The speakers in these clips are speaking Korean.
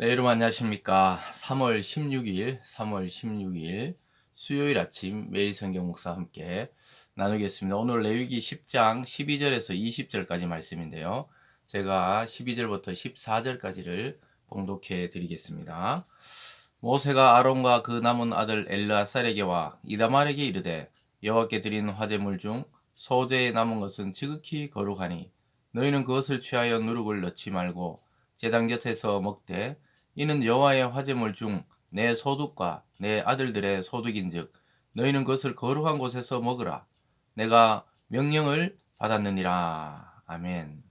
네, 여러분 안녕하십니까. 3월 16일 수요일 아침 매일 성경 묵상 함께 나누겠습니다. 오늘 레위기 10장 12절에서 20절까지 말씀인데요. 제가 12절부터 14절까지를 봉독해 드리겠습니다. 모세가 아론과 그 남은 아들 엘르아살에게와 이다말에게 이르되 여호와께 드린 화제물 중 소재에 남은 것은 지극히 거룩하니 너희는 그것을 취하여 누룩을 넣지 말고 제단 곁에서 먹되 이는 여호와의 화제물 중 내 소득과 내 아들들의 소득인즉 너희는 그것을 거룩한 곳에서 먹으라. 내가 명령을 받았느니라. 아멘.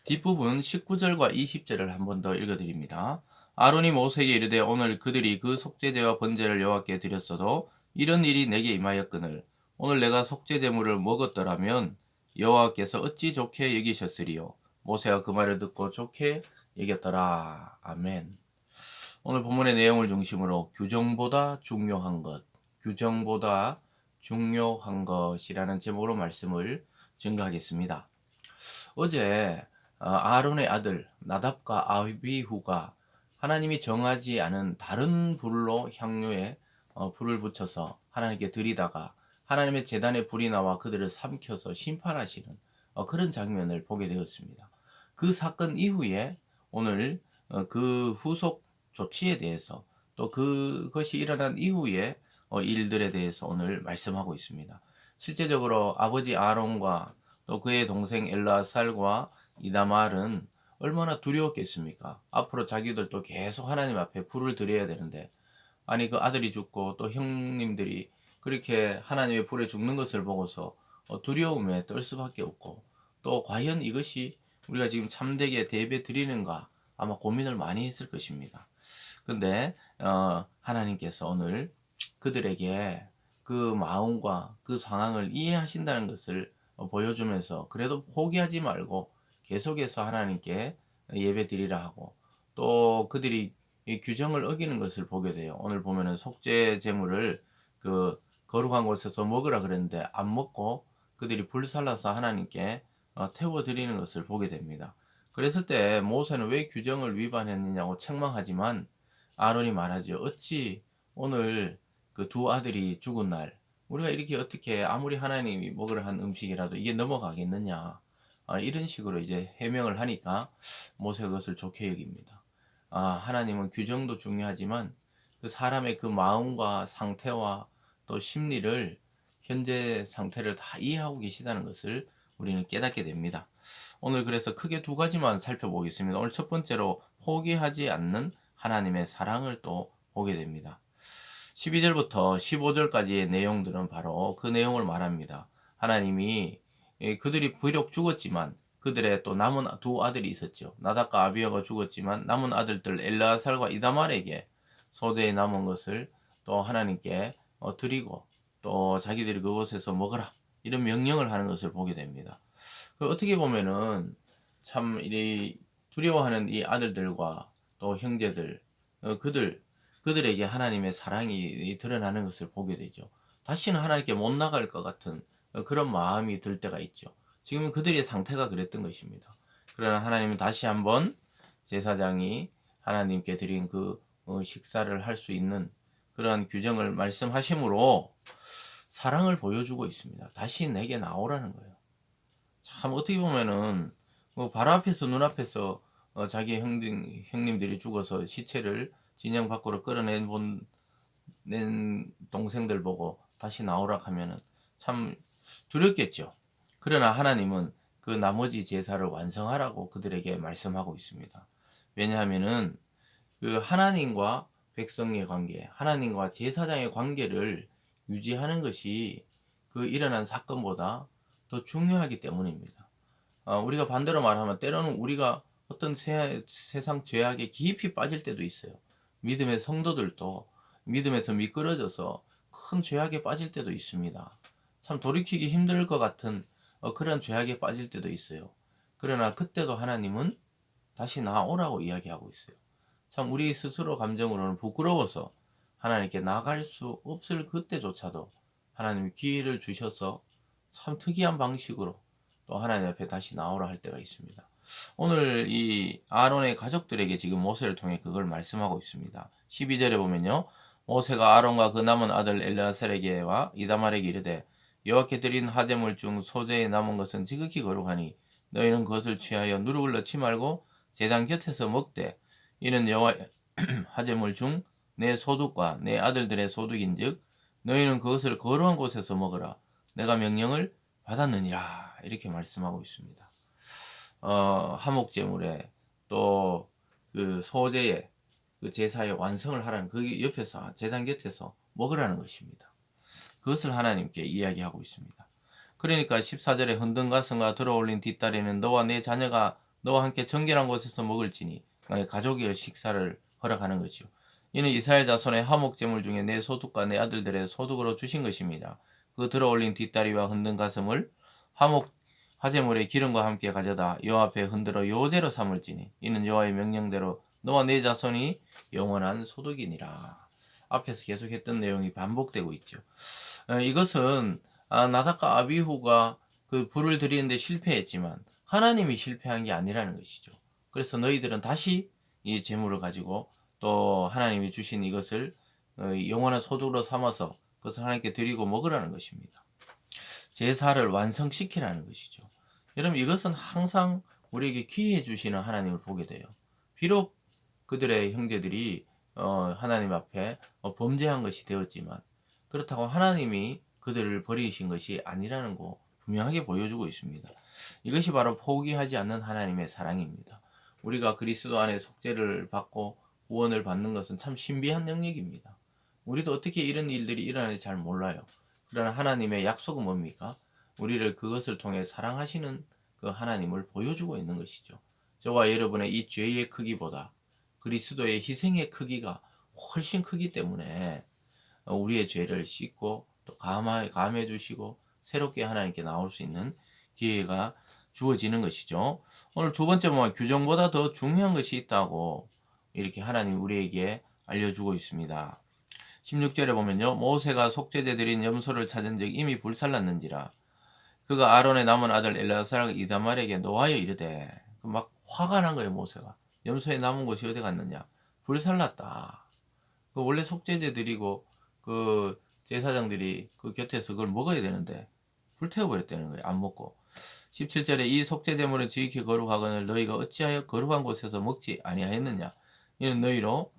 뒷부분 19절과 20절을 한 번 더 읽어드립니다. 아론이 모세에게 이르되 오늘 그들이 그 속죄제와 번제를 여호와께 드렸어도 이런 일이 내게 임하였거늘 오늘 내가 속죄제물을 먹었더라면 여호와께서 어찌 좋게 여기셨으리요. 모세가 그 말을 듣고 좋게 여겼더라. 아멘. 오늘 본문의 내용을 중심으로 규정보다 중요한 것, 규정보다 중요한 것이라는 제목으로 말씀을 증거하겠습니다. 어제 아론의 아들 나답과 아비후가 하나님이 정하지 않은 다른 불로 향료에 불을 붙여서 하나님께 드리다가 하나님의 제단에 불이 나와 그들을 삼켜서 심판하시는 그런 장면을 보게 되었습니다. 그 사건 이후에 오늘 그 후속 조치에 대해서 또 그것이 일어난 이후에 일들에 대해서 오늘 말씀하고 있습니다. 실제적으로 아버지 아론과 또 그의 동생 엘르아살과 이다말은 얼마나 두려웠겠습니까? 앞으로 자기들도 계속 하나님 앞에 불을 드려야 되는데 아니 그 아들이 죽고 또 형님들이 그렇게 하나님의 불에 죽는 것을 보고서 두려움에 떨 수밖에 없고 또 과연 이것이 우리가 지금 참되게 대배 드리는가 아마 고민을 많이 했을 것입니다. 근데 하나님께서 오늘 그들에게 그 마음과 그 상황을 이해하신다는 것을 보여주면서 그래도 포기하지 말고 계속해서 하나님께 예배 드리라 하고 또 그들이 이 규정을 어기는 것을 보게 돼요. 오늘 보면은 속죄 제물을 그 거룩한 곳에서 먹으라 그랬는데 안 먹고 그들이 불살라서 하나님께 태워 드리는 것을 보게 됩니다. 그랬을 때 모세는 왜 규정을 위반했느냐고 책망하지만 아론이 말하죠. 어찌 오늘 그 두 아들이 죽은 날 우리가 이렇게 어떻게 아무리 하나님이 먹으라 한 음식이라도 이게 넘어가겠느냐 이런 식으로 이제 해명을 하니까 모세가 그것을 좋게 여깁니다. 하나님은 규정도 중요하지만 그 사람의 그 마음과 상태와 또 심리를 현재 상태를 다 이해하고 계시다는 것을 우리는 깨닫게 됩니다. 오늘 그래서 크게 두 가지만 살펴보겠습니다. 오늘 첫 번째로 포기하지 않는 하나님의 사랑을 또 보게 됩니다. 12절부터 15절까지의 내용들은 바로 그 내용을 말합니다. 하나님이 그들이 비록 죽었지만 그들의 또 남은 두 아들이 있었죠. 나답과 아비아가 죽었지만 남은 아들들 엘르아살과 이다말에게 소대에 남은 것을 또 하나님께 드리고 또 자기들이 그곳에서 먹으라 이런 명령을 하는 것을 보게 됩니다. 어떻게 보면은 참 이 두려워하는 이 아들들과 또 형제들 그들에게 하나님의 사랑이 드러나는 것을 보게 되죠. 다시는 하나님께 못 나갈 것 같은 그런 마음이 들 때가 있죠. 지금 그들의 상태가 그랬던 것입니다. 그러나 하나님은 다시 한번 제사장이 하나님께 드린 그 식사를 할 수 있는 그러한 규정을 말씀하심으로 사랑을 보여주고 있습니다. 다시 내게 나오라는 거예요. 참 어떻게 보면은 뭐 바로 앞에서 눈앞에서 자기 형님들이 죽어서 시체를 진영 밖으로 낸 동생들 보고 다시 나오라 하면은 참 두렵겠죠. 그러나 하나님은 그 나머지 제사를 완성하라고 그들에게 말씀하고 있습니다. 왜냐하면은 그 하나님과 백성의 관계, 하나님과 제사장의 관계를 유지하는 것이 그 일어난 사건보다 더 중요하기 때문입니다. 우리가 반대로 말하면 때로는 우리가 어떤 세상 죄악에 깊이 빠질 때도 있어요. 믿음의 성도들도 믿음에서 미끄러져서 큰 죄악에 빠질 때도 있습니다. 참 돌이키기 힘들 것 같은 그런 죄악에 빠질 때도 있어요. 그러나 그때도 하나님은 다시 나오라고 이야기하고 있어요. 참 우리 스스로 감정으로는 부끄러워서 하나님께 나갈 수 없을 그때조차도 하나님이 기회를 주셔서 참 특이한 방식으로 또 하나님 앞에 다시 나오라 할 때가 있습니다. 오늘 이 아론의 가족들에게 지금 모세를 통해 그걸 말씀하고 있습니다. 12절에 보면요. 모세가 아론과 그 남은 아들 엘르아살에게와 이다말에게 이르되 여호와께 드린 화제물 중 소재에 남은 것은 지극히 거룩하니 너희는 그것을 취하여 누룩을 넣지 말고 제단 곁에서 먹되 이는 여호와 화제물 중 내 소득과 내 아들들의 소득인즉 너희는 그것을 거룩한 곳에서 먹으라. 내가 명령을 받았느니라. 이렇게 말씀하고 있습니다. 화목제물에 또 그 소제에 그 제사의 완성을 하라는 그 옆에서 제단 곁에서 먹으라는 것입니다. 그것을 하나님께 이야기하고 있습니다. 그러니까 14절에 흔든 가슴과 들어올린 뒷다리는 너와 내 자녀가 너와 함께 정결한 곳에서 먹을지니 너의 가족의 식사를 허락하는 것이요. 이는 이스라엘 자손의 화목제물 중에 내 소득과 내 아들들의 소득으로 주신 것입니다. 그 들어올린 뒷다리와 흔든 가슴을 화목 화제물의 기름과 함께 가져다 여호와 앞에 흔들어 요제로 삼을지니 이는 여호와의 명령대로 너와 내 자손이 영원한 소득이니라. 앞에서 계속했던 내용이 반복되고 있죠. 이것은 나답과 아비후가 그 불을 드리는데 실패했지만 하나님이 실패한 게 아니라는 것이죠. 그래서 너희들은 다시 이 재물을 가지고 또 하나님이 주신 이것을 영원한 소득으로 삼아서 그것을 하나님께 드리고 먹으라는 것입니다. 제사를 완성시키라는 것이죠. 여러분 이것은 항상 우리에게 기회해 주시는 하나님을 보게 돼요. 비록 그들의 형제들이 하나님 앞에 범죄한 것이 되었지만 그렇다고 하나님이 그들을 버리신 것이 아니라는 거 분명하게 보여주고 있습니다. 이것이 바로 포기하지 않는 하나님의 사랑입니다. 우리가 그리스도 안에 속죄를 받고 구원을 받는 것은 참 신비한 영역입니다. 우리도 어떻게 이런 일들이 일어나는지 잘 몰라요. 그러나 하나님의 약속은 뭡니까? 우리를 그것을 통해 사랑하시는 그 하나님을 보여주고 있는 것이죠. 저와 여러분의 이 죄의 크기보다 그리스도의 희생의 크기가 훨씬 크기 때문에 우리의 죄를 씻고 또 감해 주시고 새롭게 하나님께 나올 수 있는 기회가 주어지는 것이죠. 오늘 두 번째 보면 규정보다 더 중요한 것이 있다고 이렇게 하나님 우리에게 알려주고 있습니다. 16절에 보면요. 모세가 속죄제 드린 염소를 찾은 적 이미 불살랐는지라 그가 아론의 남은 아들 엘르아살과 이다말에게 노하여 이르되 막 화가 난 거예요. 모세가 염소에 남은 것이 어디 갔느냐 불살랐다. 그 원래 속죄제 드리고 그 제사장들이 그 곁에서 그걸 먹어야 되는데 불태워버렸다는 거예요. 안 먹고 17절에 이 속죄제물은 지극히 거룩하거늘 너희가 어찌하여 거룩한 곳에서 먹지 아니하였느냐 이는 너희로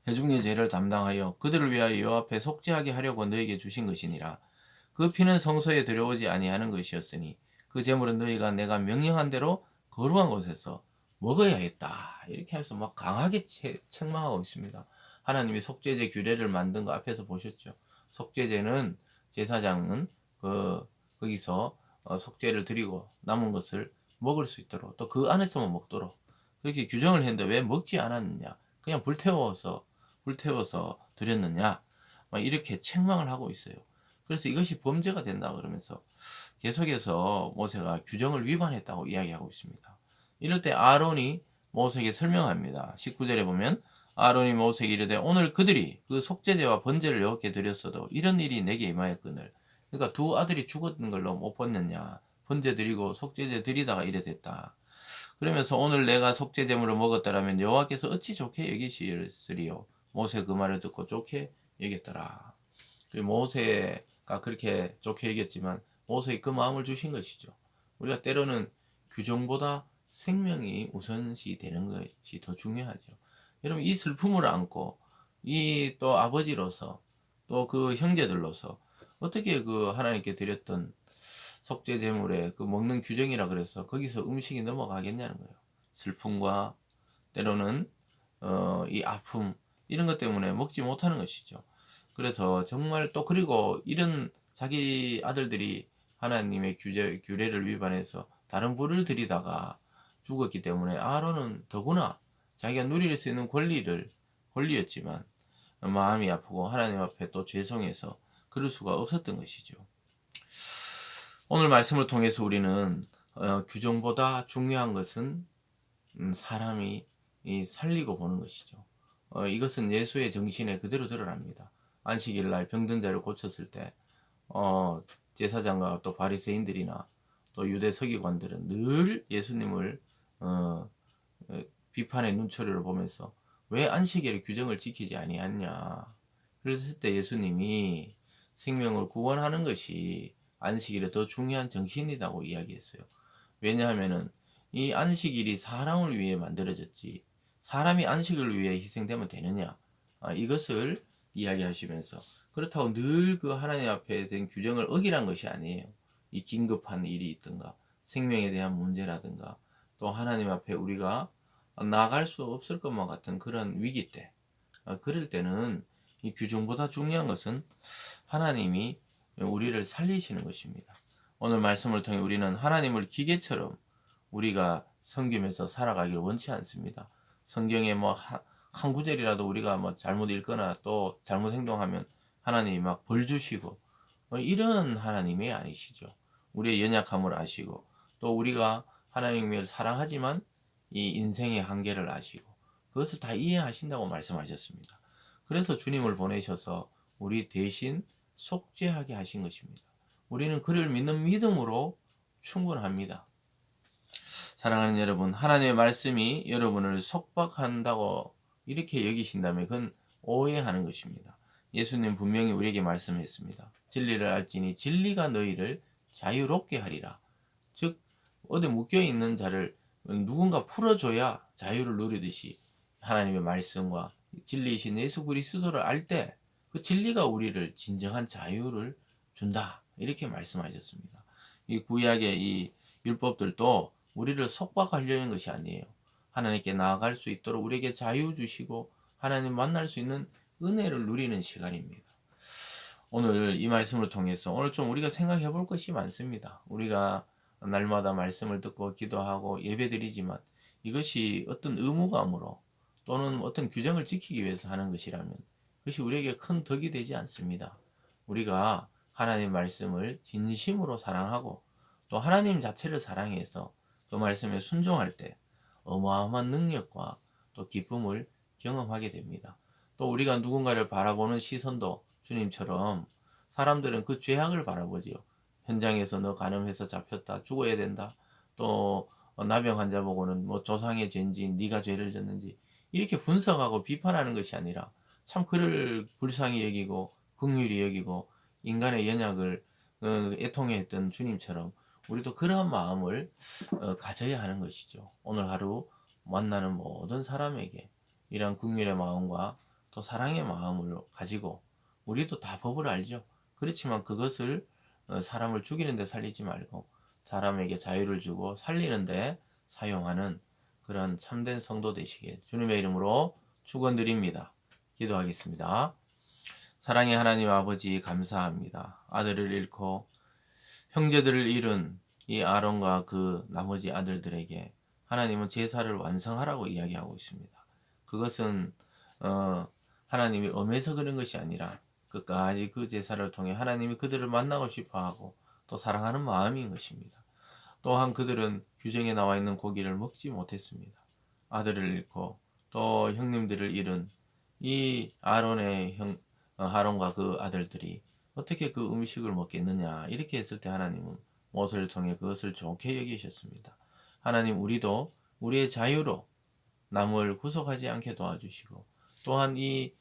회중의 죄를 담당하여 그들을 위하여 여호와 앞에 속죄하게 하려고 너희에게 주신 것이니라. 그 피는 성소에 들여오지 아니하는 것이었으니 그 제물은 너희가 내가 명령한 대로 거룩한 곳에서 먹어야 했다. 이렇게 하면서 막 강하게 책망하고 있습니다. 하나님이 속죄제 규례를 만든 거 앞에서 보셨죠. 속죄제는 제사장은 거기서 속죄를 드리고 남은 것을 먹을 수 있도록 또 그 안에서만 먹도록 그렇게 규정을 했는데 왜 먹지 않았느냐? 그냥 불태워서 드렸느냐? 막 이렇게 책망을 하고 있어요. 그래서 이것이 범죄가 된다 그러면서 계속해서 모세가 규정을 위반했다고 이야기하고 있습니다. 이럴 때 아론이 모세에게 설명합니다. 19절에 보면 아론이 모세에게 이르되 오늘 그들이 그 속죄제와 번제를 여호와께 드렸어도 이런 일이 내게 임하였거늘. 그러니까 두 아들이 죽었는 걸로 못 봤느냐. 번제 드리고 속죄제 드리다가 이래 됐다. 그러면서 오늘 내가 속죄제물을 먹었더라면 여호와께서 어찌 좋게 여기시리요. 모세 그 말을 듣고 좋게 여겼더라. 모세가 그렇게 좋게 여겼지만 모세의 그 마음을 주신 것이죠. 우리가 때로는 규정보다 생명이 우선시 되는 것이 더 중요하죠. 여러분 이 슬픔을 안고 이 또 아버지로서 또 그 형제들로서 어떻게 그 하나님께 드렸던 속죄 제물에 그 먹는 규정이라 그래서 거기서 음식이 넘어가겠냐는 거예요. 슬픔과 때로는 이 아픔 이런 것 때문에 먹지 못하는 것이죠. 그래서 정말 또 그리고 이런 자기 아들들이 하나님의 규례를 위반해서 다른 불을 들이다가 죽었기 때문에 아론은 더구나 자기가 누릴 수 있는 권리였지만 마음이 아프고 하나님 앞에 또 죄송해서 그럴 수가 없었던 것이죠. 오늘 말씀을 통해서 우리는 규정보다 중요한 것은 사람이 살리고 보는 것이죠. 이것은 예수의 정신에 그대로 드러납니다. 안식일 날 병든 자를 고쳤을 때 제사장과 또 바리새인들이나 또 유대 서기관들은 늘 예수님을 어, 비판의 눈초리를 보면서 왜 안식일의 규정을 지키지 아니하냐. 그랬을 때 예수님이 생명을 구원하는 것이 안식일의 더 중요한 정신이라고 이야기했어요. 왜냐하면은 이 안식일이 사람을 위해 만들어졌지 사람이 안식을 위해 희생되면 되느냐, 이것을 이야기하시면서 그렇다고 늘 그 하나님 앞에 된 규정을 어기란 것이 아니에요. 이 긴급한 일이 있든가 생명에 대한 문제라든가 또 하나님 앞에 우리가 나아갈 수 없을 것만 같은 그런 위기 때, 그럴 때는 이 규정보다 중요한 것은 하나님이 우리를 살리시는 것입니다. 오늘 말씀을 통해 우리는 하나님을 기계처럼 우리가 섬기면서 살아가기를 원치 않습니다. 성경에 뭐 한 구절이라도 우리가 뭐 잘못 읽거나 또 잘못 행동하면 하나님이 막 벌 주시고 이런 하나님이 아니시죠. 우리의 연약함을 아시고 또 우리가 하나님을 사랑하지만 이 인생의 한계를 아시고 그것을 다 이해하신다고 말씀하셨습니다. 그래서 주님을 보내셔서 우리 대신 속죄하게 하신 것입니다. 우리는 그를 믿는 믿음으로 충분합니다. 사랑하는 여러분, 하나님의 말씀이 여러분을 속박한다고 이렇게 여기신다면 그건 오해하는 것입니다. 예수님 분명히 우리에게 말씀했습니다. 진리를 알지니 진리가 너희를 자유롭게 하리라. 즉 어디 묶여있는 자를 누군가 풀어줘야 자유를 누리듯이 하나님의 말씀과 진리이신 예수 그리스도를 알 때 그 진리가 우리를 진정한 자유를 준다. 이렇게 말씀하셨습니다. 이 구약의 이 율법들도 우리를 속박하려는 것이 아니에요. 하나님께 나아갈 수 있도록 우리에게 자유 주시고 하나님 만날 수 있는 은혜를 누리는 시간입니다. 오늘 이 말씀을 통해서 오늘 좀 우리가 생각해 볼 것이 많습니다. 우리가 날마다 말씀을 듣고 기도하고 예배드리지만 이것이 어떤 의무감으로 또는 어떤 규정을 지키기 위해서 하는 것이라면 그것이 우리에게 큰 덕이 되지 않습니다. 우리가 하나님 말씀을 진심으로 사랑하고 또 하나님 자체를 사랑해서 그 말씀에 순종할 때 어마어마한 능력과 또 기쁨을 경험하게 됩니다. 또 우리가 누군가를 바라보는 시선도 주님처럼 사람들은 그 죄악을 바라보지요. 현장에서 너 간음해서 잡혔다, 죽어야 된다. 또 나병 환자 보고는 뭐 조상의 죄인지 네가 죄를 졌는지 이렇게 분석하고 비판하는 것이 아니라 참 그를 불쌍히 여기고 긍휼히 여기고 인간의 연약을 애통해 했던 주님처럼 우리도 그러한 마음을 가져야 하는 것이죠. 오늘 하루 만나는 모든 사람에게 이런 긍휼의 마음과 또 사랑의 마음을 가지고 우리도 다 법을 알죠. 그렇지만 그것을 사람을 죽이는 데 살리지 말고 사람에게 자유를 주고 살리는 데 사용하는 그런 참된 성도 되시길 주님의 이름으로 축원드립니다. 기도하겠습니다. 사랑의 하나님 아버지 감사합니다. 아들을 잃고 형제들을 잃은 이 아론과 그 나머지 아들들에게 하나님은 제사를 완성하라고 이야기하고 있습니다. 그것은 하나님이 엄해서 그런 것이 아니라 끝까지 그 제사를 통해 하나님이 그들을 만나고 싶어하고 또 사랑하는 마음인 것입니다. 또한 그들은 규정에 나와 있는 고기를 먹지 못했습니다. 아들을 잃고 또 형님들을 잃은 이 아론의 아론과 그 아들들이 어떻게 그 음식을 먹겠느냐 이렇게 했을 때 하나님은 모세를 통해 그것을 좋게 여기셨습니다. 하나님 우리도 우리의 자유로 남을 구속하지 않게 도와주시고 또한 이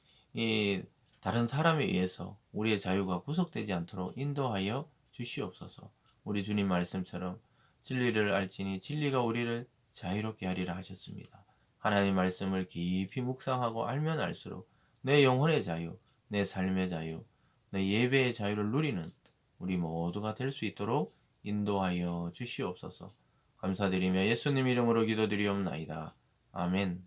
다른 사람에 의해서 우리의 자유가 구속되지 않도록 인도하여 주시옵소서. 우리 주님 말씀처럼 진리를 알지니 진리가 우리를 자유롭게 하리라 하셨습니다. 하나님 말씀을 깊이 묵상하고 알면 알수록 내 영혼의 자유, 내 삶의 자유, 내 예배의 자유를 누리는 우리 모두가 될 수 있도록 인도하여 주시옵소서. 감사드리며 예수님 이름으로 기도드리옵나이다. 아멘.